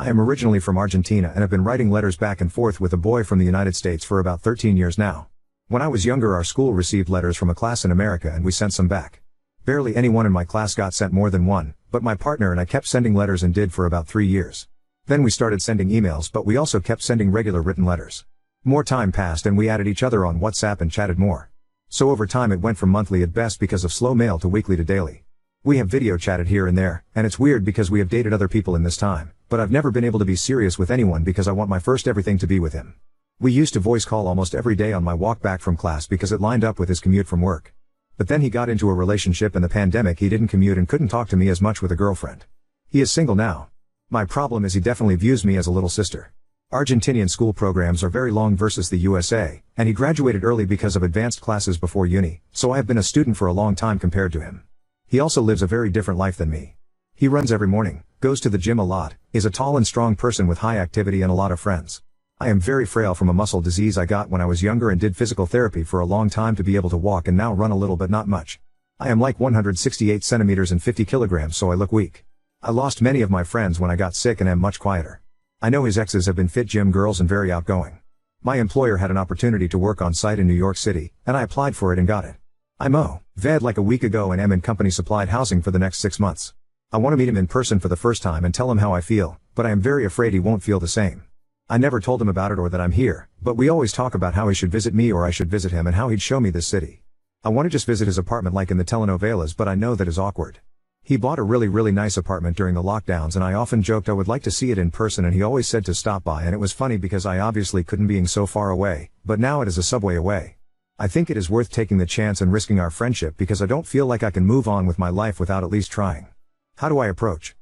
I am originally from Argentina and have been writing letters back and forth with a boy from the United States for about 13 years now. When I was younger, our school received letters from a class in America and we sent some back. Barely anyone in my class got sent more than one, but my partner and I kept sending letters and did for about 3 years. Then we started sending emails, but we also kept sending regular written letters. More time passed and we added each other on WhatsApp and chatted more. So over time it went from monthly at best because of slow mail to weekly to daily. We have video chatted here and there, and it's weird because we have dated other people in this time, but I've never been able to be serious with anyone because I want my first everything to be with him. We used to voice call almost every day on my walk back from class because it lined up with his commute from work. But then he got into a relationship and the pandemic he didn't commute and couldn't talk to me as much with a girlfriend. He is single now. My problem is he definitely views me as a little sister. Argentinian school programs are very long versus the USA, and he graduated early because of advanced classes before uni, so I have been a student for a long time compared to him. He also lives a very different life than me. He runs every morning, goes to the gym a lot, is a tall and strong person with high activity and a lot of friends. I am very frail from a muscle disease I got when I was younger and did physical therapy for a long time to be able to walk and now run a little but not much. I am like 168 centimeters and 50 kilograms, so I look weak. I lost many of my friends when I got sick and am much quieter. I know his exes have been fit gym girls and very outgoing. My employer had an opportunity to work on site in New York City, and I applied for it and got it. I'm VED like a week ago and am in company supplied housing for the next 6 months. I want to meet him in person for the first time and tell him how I feel, but I am very afraid he won't feel the same. I never told him about it or that I'm here, but we always talk about how he should visit me or I should visit him and how he'd show me this city. I want to just visit his apartment like in the telenovelas, but I know that is awkward. He bought a really nice apartment during the lockdowns and I often joked I would like to see it in person and he always said to stop by, and it was funny because I obviously couldn't being so far away, but now it is a subway away. I think it is worth taking the chance and risking our friendship because I don't feel like I can move on with my life without at least trying. How do I approach?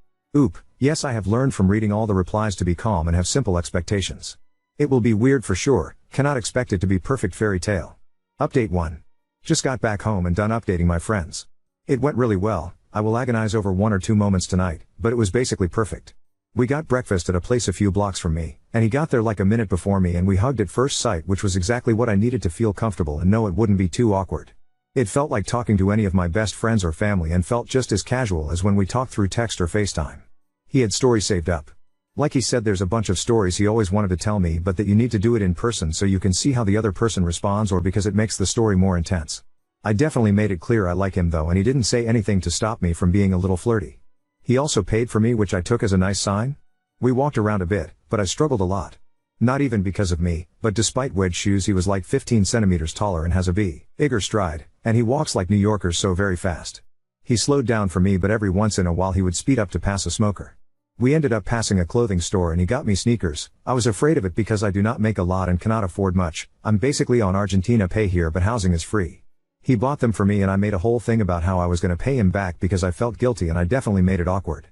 Yes, I have learned from reading all the replies to be calm and have simple expectations. It will be weird for sure, cannot expect it to be perfect fairy tale. Update 1. Just got back home and done updating my friends. It went really well. I will agonize over 1 or 2 moments tonight, but it was basically perfect. We got breakfast at a place a few blocks from me, and he got there like a minute before me and we hugged at first sight, which was exactly what I needed to feel comfortable and know it wouldn't be too awkward. It felt like talking to any of my best friends or family and felt just as casual as when we talked through text or FaceTime. He had stories saved up. Like he said, there's a bunch of stories he always wanted to tell me, but that you need to do it in person so you can see how the other person responds or because it makes the story more intense. I definitely made it clear I like him though, and he didn't say anything to stop me from being a little flirty. He also paid for me, which I took as a nice sign. We walked around a bit, but I struggled a lot. Not even because of me, but despite wedge shoes he was like 15 centimeters taller and has a bigger stride, and he walks like New Yorkers so very fast. He slowed down for me, but every once in a while he would speed up to pass a smoker. We ended up passing a clothing store and he got me sneakers. I was afraid of it because I do not make a lot and cannot afford much. I'm basically on Argentina pay here, but housing is free. He bought them for me and I made a whole thing about how I was going to pay him back because I felt guilty and I definitely made it awkward.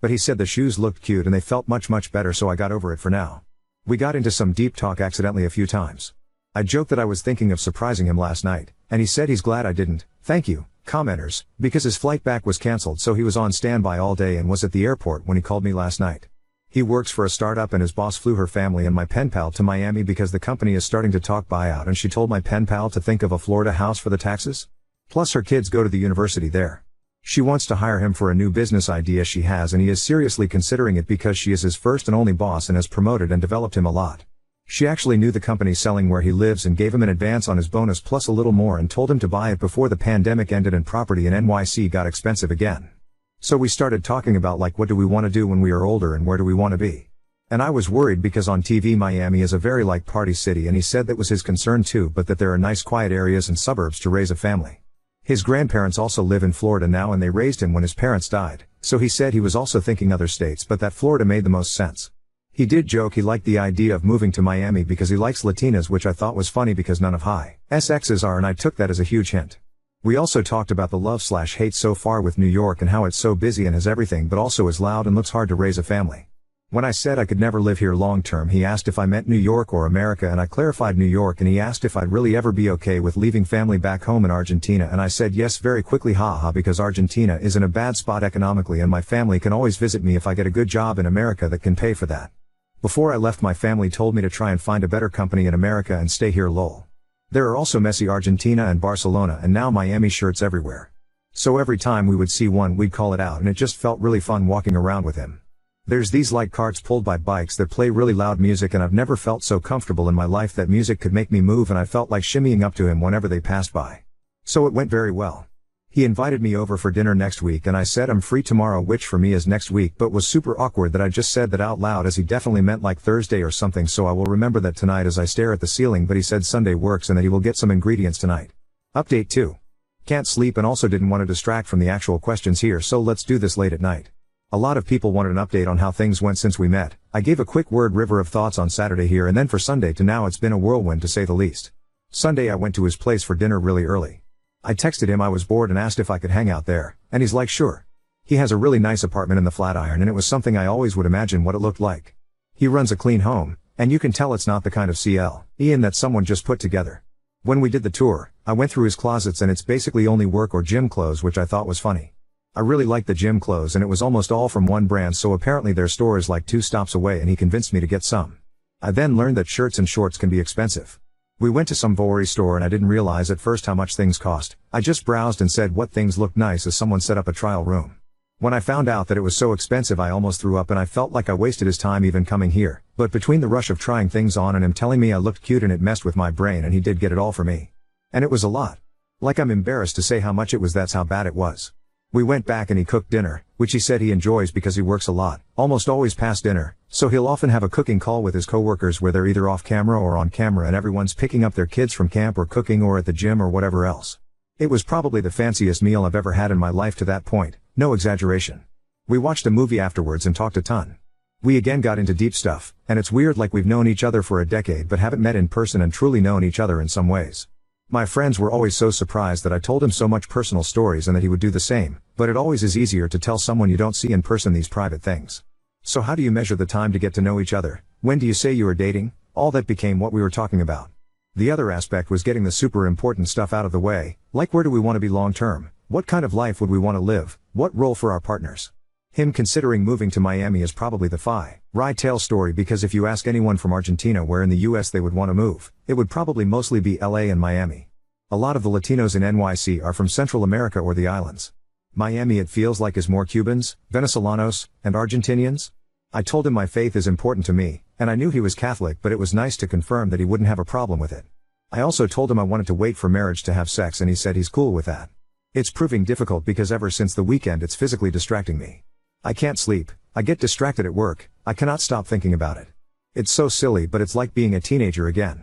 But he said the shoes looked cute and they felt much better, so I got over it for now. We got into some deep talk accidentally a few times. I joked that I was thinking of surprising him last night, and he said he's glad I didn't. Thank you, commenters, because his flight back was cancelled, so he was on standby all day and was at the airport when he called me last night. He works for a startup and his boss flew her family and my pen pal to Miami because the company is starting to talk buyout, and she told my pen pal to think of a Florida house for the taxes. Plus her kids go to the university there. She wants to hire him for a new business idea she has, and he is seriously considering it because she is his first and only boss and has promoted and developed him a lot. She actually knew the company selling where he lives and gave him an advance on his bonus plus a little more and told him to buy it before the pandemic ended and property in NYC got expensive again. So we started talking about like what do we want to do when we are older and where do we want to be. And I was worried because on TV Miami is a very like party city, and he said that was his concern too, but that there are nice quiet areas and suburbs to raise a family. His grandparents also live in Florida now and they raised him when his parents died, so he said he was also thinking other states but that Florida made the most sense. He did joke he liked the idea of moving to Miami because he likes Latinas, which I thought was funny because none of his exes are, and I took that as a huge hint. We also talked about the love/hate so far with New York and how it's so busy and has everything but also is loud and looks hard to raise a family. When I said I could never live here long term, he asked if I meant New York or America, and I clarified New York, and he asked if I'd really ever be okay with leaving family back home in Argentina, and I said yes very quickly, haha, because Argentina is in a bad spot economically and my family can always visit me if I get a good job in America that can pay for that. Before I left, my family told me to try and find a better company in America and stay here, lol. There are also messy Argentina and Barcelona and now Miami shirts everywhere. So every time we would see one we'd call it out, and it just felt really fun walking around with him. There's these light carts pulled by bikes that play really loud music, and I've never felt so comfortable in my life that music could make me move, and I felt like shimmying up to him whenever they passed by. So it went very well. He invited me over for dinner next week, and I said I'm free tomorrow, which for me is next week, but was super awkward that I just said that out loud, as he definitely meant like Thursday or something, so I will remember that tonight as I stare at the ceiling. But he said Sunday works and that he will get some ingredients tonight. Update 2. Can't sleep and also didn't want to distract from the actual questions here, so let's do this late at night. A lot of people wanted an update on how things went since we met. I gave a quick river of thoughts on Saturday here, and then for Sunday to now it's been a whirlwind to say the least. Sunday I went to his place for dinner really early. I texted him I was bored and asked if I could hang out there, and he's like sure. He has a really nice apartment in the Flatiron, and it was something I always would imagine what it looked like. He runs a clean home, and you can tell it's not the kind of Ian that someone just put together. When we did the tour, I went through his closets and it's basically only work or gym clothes, which I thought was funny. I really liked the gym clothes, and it was almost all from one brand, so apparently their store is like 2 stops away, and he convinced me to get some. I then learned that shirts and shorts can be expensive. We went to some Vory store and I didn't realize at first how much things cost. I just browsed and said what things looked nice as someone set up a trial room. When I found out that it was so expensive I almost threw up, and I felt like I wasted his time even coming here, but between the rush of trying things on and him telling me I looked cute and it messed with my brain, and he did get it all for me. And it was a lot. Like I'm embarrassed to say how much it was, that's how bad it was. We went back and he cooked dinner, which he said he enjoys because he works a lot, almost always past dinner, so he'll often have a cooking call with his coworkers where they're either off camera or on camera and everyone's picking up their kids from camp or cooking or at the gym or whatever else. It was probably the fanciest meal I've ever had in my life to that point, no exaggeration. We watched a movie afterwards and talked a ton. We again got into deep stuff, and it's weird, like we've known each other for a decade but haven't met in person and truly known each other in some ways. My friends were always so surprised that I told him so much personal stories and that he would do the same, but it always is easier to tell someone you don't see in person these private things. So how do you measure the time to get to know each other? When do you say you are dating? All that became what we were talking about. The other aspect was getting the super important stuff out of the way, like where do we want to be long term? What kind of life would we want to live? What role for our partners? Him considering moving to Miami is probably the fairy tale story, because if you ask anyone from Argentina where in the US they would want to move, it would probably mostly be LA and Miami. A lot of the Latinos in NYC are from Central America or the islands. Miami, it feels like, is more Cubans, Venezolanos, and Argentinians. I told him my faith is important to me, and I knew he was Catholic, but it was nice to confirm that he wouldn't have a problem with it. I also told him I wanted to wait for marriage to have sex, and he said he's cool with that. It's proving difficult because ever since the weekend it's physically distracting me. I can't sleep, I get distracted at work, I cannot stop thinking about it. It's so silly, but it's like being a teenager again.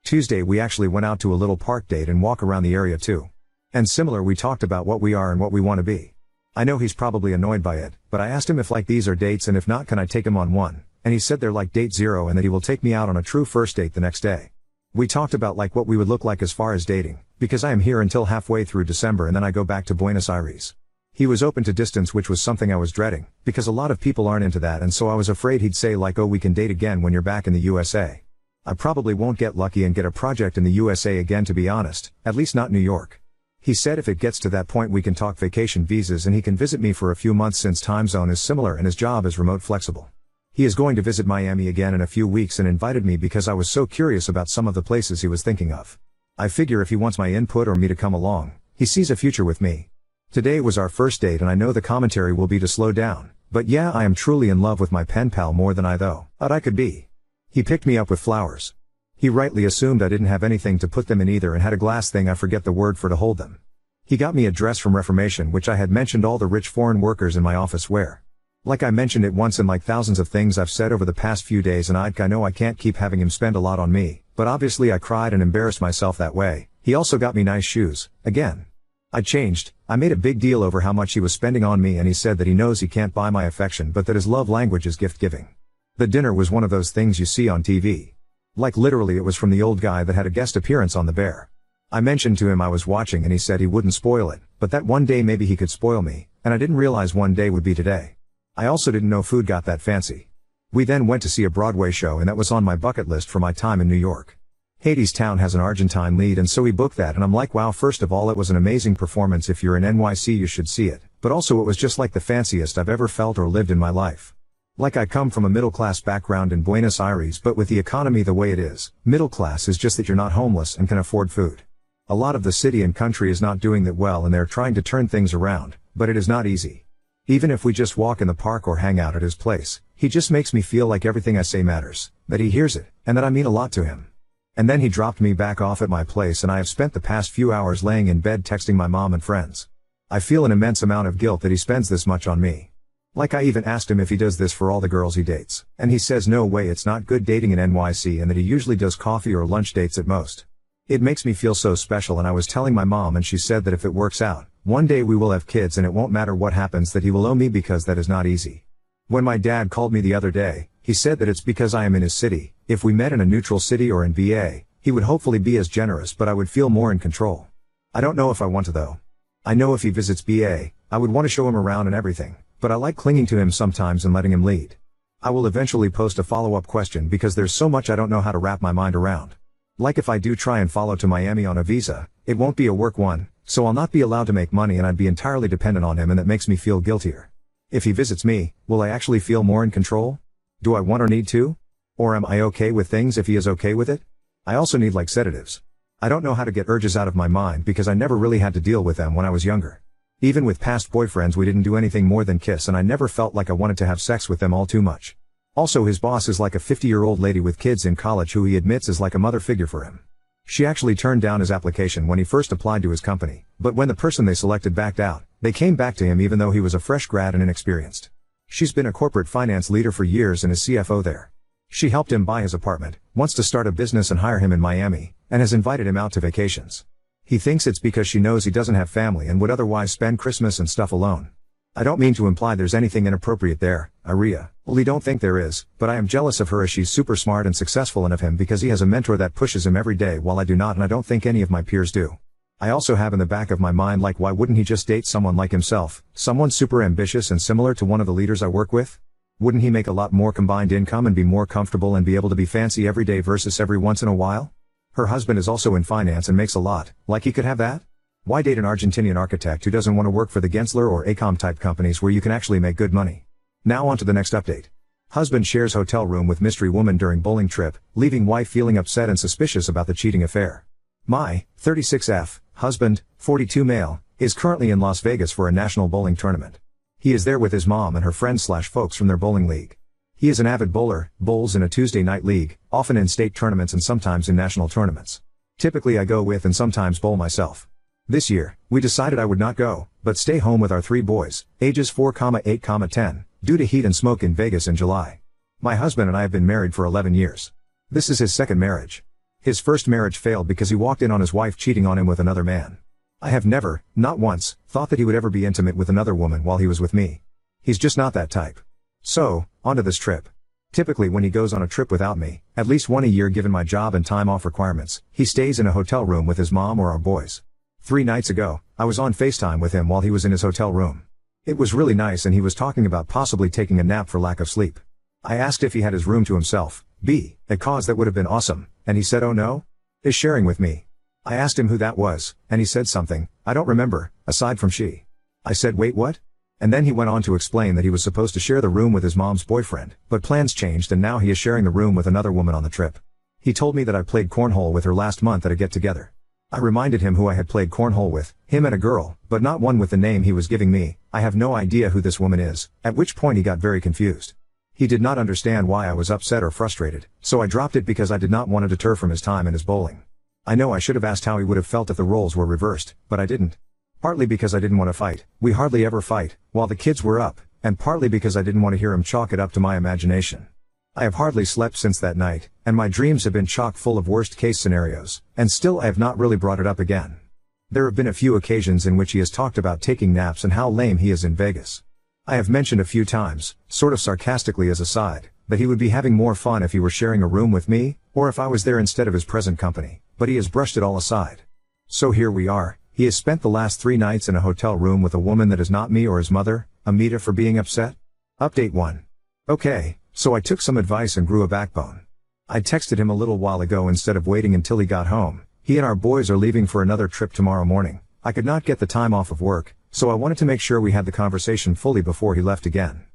Tuesday we actually went out to a little park date and walk around the area too. And similar, we talked about what we are and what we want to be. I know he's probably annoyed by it, but I asked him if like these are dates, and if not can I take him on one, and he said they're like date 0 and that he will take me out on a true first date the next day. We talked about like what we would look like as far as dating, because I am here until halfway through December and then I go back to Buenos Aires. He was open to distance, which was something I was dreading, because a lot of people aren't into that, and so I was afraid he'd say like, oh, we can date again when you're back in the USA. I probably won't get lucky and get a project in the USA again, to be honest, at least not New York. He said if it gets to that point we can talk vacation visas and he can visit me for a few months since time zone is similar and his job is remote flexible. He is going to visit Miami again in a few weeks and invited me because I was so curious about some of the places he was thinking of. I figure if he wants my input or me to come along, he sees a future with me. Today was our first date and I know the commentary will be to slow down, but yeah, I am truly in love with my pen pal more than I thought I could be. He picked me up with flowers. He rightly assumed I didn't have anything to put them in either and had a glass thing, I forget the word for, to hold them. He got me a dress from Reformation, which I had mentioned all the rich foreign workers in my office wear. Like I mentioned it once in like thousands of things I've said over the past few days, and I know I can't keep having him spend a lot on me, but obviously I cried and embarrassed myself that way. He also got me nice shoes, again. I changed, I made a big deal over how much he was spending on me, and he said that he knows he can't buy my affection but that his love language is gift giving. The dinner was one of those things you see on TV. Like literally it was from the old guy that had a guest appearance on The Bear. I mentioned to him I was watching and he said he wouldn't spoil it, but that one day maybe he could spoil me, and I didn't realize one day would be today. I also didn't know food got that fancy. We then went to see a Broadway show, and that was on my bucket list for my time in New York. Hadestown has an Argentine lead, and so we booked that, and I'm like, wow, first of all it was an amazing performance. If you're in NYC you should see it, but also it was just like the fanciest I've ever felt or lived in my life. Like I come from a middle-class background in Buenos Aires, but with the economy the way it is, middle class is just that you're not homeless and can afford food. A lot of the city and country is not doing that well and they're trying to turn things around, but it is not easy. Even if we just walk in the park or hang out at his place, he just makes me feel like everything I say matters, that he hears it, and that I mean a lot to him. And then he dropped me back off at my place and I have spent the past few hours laying in bed texting my mom and friends. I feel an immense amount of guilt that he spends this much on me. Like I even asked him if he does this for all the girls he dates, and he says no way, it's not good dating in NYC and that he usually does coffee or lunch dates at most. It makes me feel so special, and I was telling my mom and she said that if it works out, one day we will have kids and it won't matter what happens, that he will owe me because that is not easy. When my dad called me the other day, he said that it's because I am in his city. If we met in a neutral city or in VA, he would hopefully be as generous, but I would feel more in control. I don't know if I want to though. I know if he visits BA, I would want to show him around and everything, but I like clinging to him sometimes and letting him lead. I will eventually post a follow-up question because there's so much I don't know how to wrap my mind around. Like if I do try and follow to Miami on a visa, it won't be a work one, so I'll not be allowed to make money and I'd be entirely dependent on him, and that makes me feel guiltier. If he visits me, will I actually feel more in control? Do I want or need to? Or am I okay with things if he is okay with it? I also need like sedatives. I don't know how to get urges out of my mind because I never really had to deal with them when I was younger. Even with past boyfriends we didn't do anything more than kiss, and I never felt like I wanted to have sex with them all too much. Also, his boss is like a 50-year-old lady with kids in college who he admits is like a mother figure for him. She actually turned down his application when he first applied to his company, but when the person they selected backed out, they came back to him even though he was a fresh grad and inexperienced. She's been a corporate finance leader for years and is CFO there. She helped him buy his apartment, wants to start a business and hire him in Miami, and has invited him out to vacations. He thinks it's because she knows he doesn't have family and would otherwise spend Christmas and stuff alone. I don't mean to imply there's anything inappropriate there, I really don't think there is, but I am jealous of her as she's super smart and successful, and of him because he has a mentor that pushes him every day while I do not, and I don't think any of my peers do. I also have in the back of my mind, like, why wouldn't he just date someone like himself, someone super ambitious and similar to one of the leaders I work with? Wouldn't he make a lot more combined income and be more comfortable and be able to be fancy every day versus every once in a while? Her husband is also in finance and makes a lot, like he could have that? Why date an Argentinian architect who doesn't want to work for the Gensler or ACOM type companies where you can actually make good money? Now on to the next update. Husband shares hotel room with mystery woman during bowling trip, leaving wife feeling upset and suspicious about the cheating affair. My 36F husband, 42 male, is currently in Las Vegas for a national bowling tournament. He is there with his mom and her friends/folks from their bowling league. He is an avid bowler, bowls in a Tuesday night league, often in state tournaments and sometimes in national tournaments. Typically I go with and sometimes bowl myself. This year, we decided I would not go, but stay home with our 3 boys, ages 4, 8, 10, due to heat and smoke in Vegas in July. My husband and I have been married for 11 years. This is his second marriage. His first marriage failed because he walked in on his wife cheating on him with another man. I have never, not once, thought that he would ever be intimate with another woman while he was with me. He's just not that type. So, onto this trip. Typically when he goes on a trip without me, at least one a year given my job and time off requirements, he stays in a hotel room with his mom or our boys. 3 nights ago, I was on FaceTime with him while he was in his hotel room. It was really nice and he was talking about possibly taking a nap for lack of sleep. I asked if he had his room to himself, a cause that would have been awesome, and he said oh no? Is sharing with me. I asked him who that was, and he said something, I don't remember, aside from she. I said wait what? And then he went on to explain that he was supposed to share the room with his mom's boyfriend, but plans changed and now he is sharing the room with another woman on the trip. He told me that I played cornhole with her last month at a get-together. I reminded him who I had played cornhole with, him and a girl, but not one with the name he was giving me. I have no idea who this woman is, at which point he got very confused. He did not understand why I was upset or frustrated, so I dropped it because I did not want to deter from his time and his bowling. I know I should have asked how he would have felt if the roles were reversed, but I didn't. Partly because I didn't want to fight, we hardly ever fight, while the kids were up, and partly because I didn't want to hear him chalk it up to my imagination. I have hardly slept since that night, and my dreams have been chock full of worst-case scenarios, and still I have not really brought it up again. There have been a few occasions in which he has talked about taking naps and how lame he is in Vegas. I have mentioned a few times, sort of sarcastically as a side, that he would be having more fun if he were sharing a room with me, or if I was there instead of his present company, but he has brushed it all aside. So here we are, he has spent the last 3 nights in a hotel room with a woman that is not me or his mother, Amita, for being upset. Update 1. Okay. So I took some advice and grew a backbone. I texted him a little while ago instead of waiting until he got home. He and our boys are leaving for another trip tomorrow morning. I could not get the time off of work, so I wanted to make sure we had the conversation fully before he left again.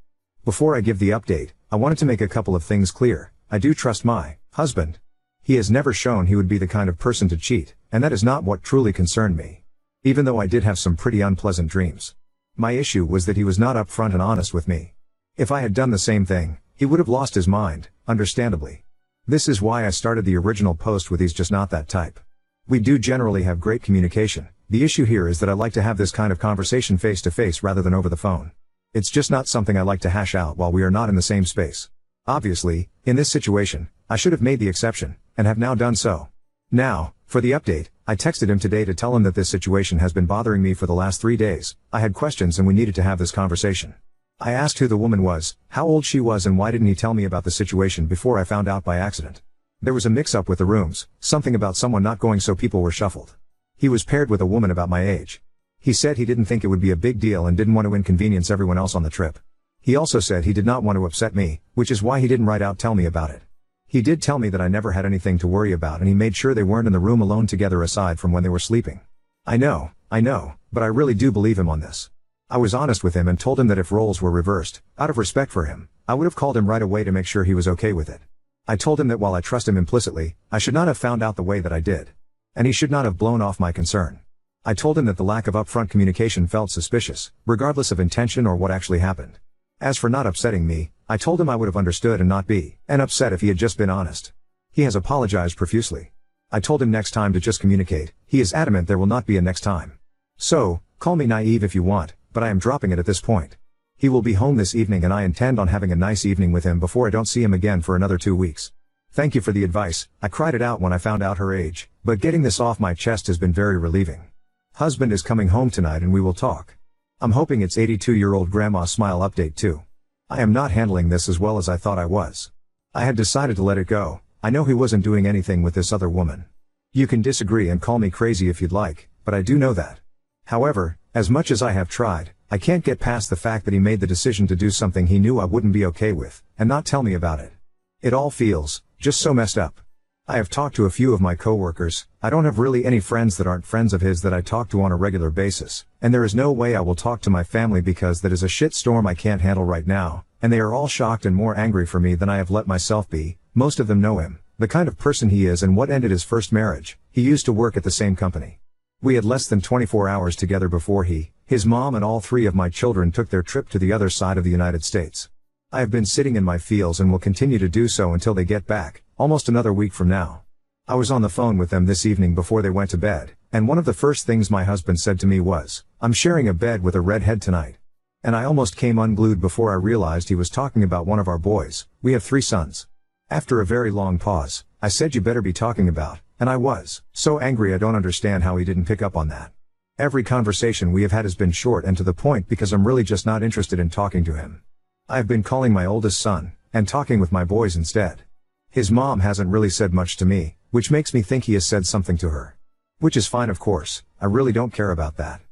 Before I give the update, I wanted to make a couple of things clear. I do trust my husband. He has never shown he would be the kind of person to cheat, and that is not what truly concerned me. Even though I did have some pretty unpleasant dreams. My issue was that he was not upfront and honest with me. If I had done the same thing, he would have lost his mind, understandably. This is why I started the original post with "he's just not that type." We do generally have great communication. The issue here is that I like to have this kind of conversation face to face rather than over the phone. It's just not something I like to hash out while we are not in the same space. Obviously, in this situation, I should have made the exception, and have now done so. Now, for the update, I texted him today to tell him that this situation has been bothering me for the last 3 days. I had questions and we needed to have this conversation. I asked who the woman was, how old she was, and why didn't he tell me about the situation before I found out by accident. There was a mix-up with the rooms, something about someone not going, so people were shuffled. He was paired with a woman about my age. He said he didn't think it would be a big deal and didn't want to inconvenience everyone else on the trip. He also said he did not want to upset me, which is why he didn't write out tell me about it. He did tell me that I never had anything to worry about, and he made sure they weren't in the room alone together aside from when they were sleeping. I know, but I really do believe him on this. I was honest with him and told him that if roles were reversed, out of respect for him, I would have called him right away to make sure he was okay with it. I told him that while I trust him implicitly, I should not have found out the way that I did. And he should not have blown off my concern. I told him that the lack of upfront communication felt suspicious, regardless of intention or what actually happened. As for not upsetting me, I told him I would have understood and not be upset if he had just been honest. He has apologized profusely. I told him next time to just communicate. He is adamant there will not be a next time. So, call me naive if you want, but I am dropping it at this point. He will be home this evening and I intend on having a nice evening with him before I don't see him again for another 2 weeks. Thank you for the advice. I cried it out when I found out her age, but getting this off my chest has been very relieving. Husband is coming home tonight and we will talk. I'm hoping it's 82-year-old grandma smile update too. I am not handling this as well as I thought I was. I had decided to let it go. I know he wasn't doing anything with this other woman. You can disagree and call me crazy if you'd like, but I do know that. However, as much as I have tried, I can't get past the fact that he made the decision to do something he knew I wouldn't be okay with, and not tell me about it. It all feels just so messed up. I have talked to a few of my coworkers. I don't have really any friends that aren't friends of his that I talk to on a regular basis, and there is no way I will talk to my family because that is a shit storm I can't handle right now, and they are all shocked and more angry for me than I have let myself be. Most of them know him, the kind of person he is and what ended his first marriage. He used to work at the same company. We had less than 24 hours together before his mom and all 3 of my children took their trip to the other side of the United States. I have been sitting in my feels and will continue to do so until they get back, almost another week from now. I was on the phone with them this evening before they went to bed, and one of the first things my husband said to me was, "I'm sharing a bed with a redhead tonight." And I almost came unglued before I realized he was talking about one of our boys. We have 3 sons. After a very long pause, I said, "You better be talking about," and I was so angry I don't understand how he didn't pick up on that. Every conversation we have had has been short and to the point because I'm really just not interested in talking to him. I've been calling my oldest son, and talking with my boys instead. His mom hasn't really said much to me, which makes me think he has said something to her. Which is fine, of course. I really don't care about that.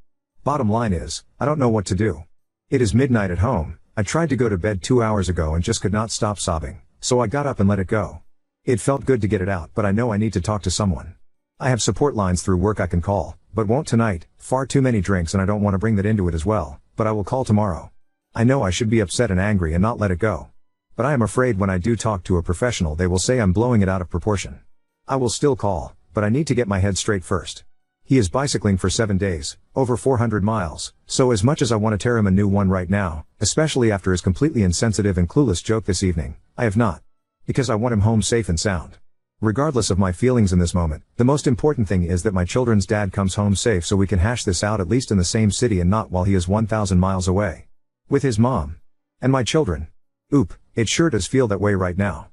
Bottom line is, I don't know what to do. It is midnight at home. I tried to go to bed 2 hours ago and just could not stop sobbing, so I got up and let it go. It felt good to get it out, but I know I need to talk to someone. I have support lines through work I can call, but won't tonight. Far too many drinks and I don't want to bring that into it as well, but I will call tomorrow. I know I should be upset and angry and not let it go. But I am afraid when I do talk to a professional they will say I'm blowing it out of proportion. I will still call, but I need to get my head straight first. He is bicycling for 7 days, over 400 miles, so as much as I want to tear him a new one right now, especially after his completely insensitive and clueless joke this evening, I have not. Because I want him home safe and sound. Regardless of my feelings in this moment, the most important thing is that my children's dad comes home safe so we can hash this out at least in the same city and not while he is 1,000 miles away. With his mom. And my children. Oop, it sure does feel that way right now.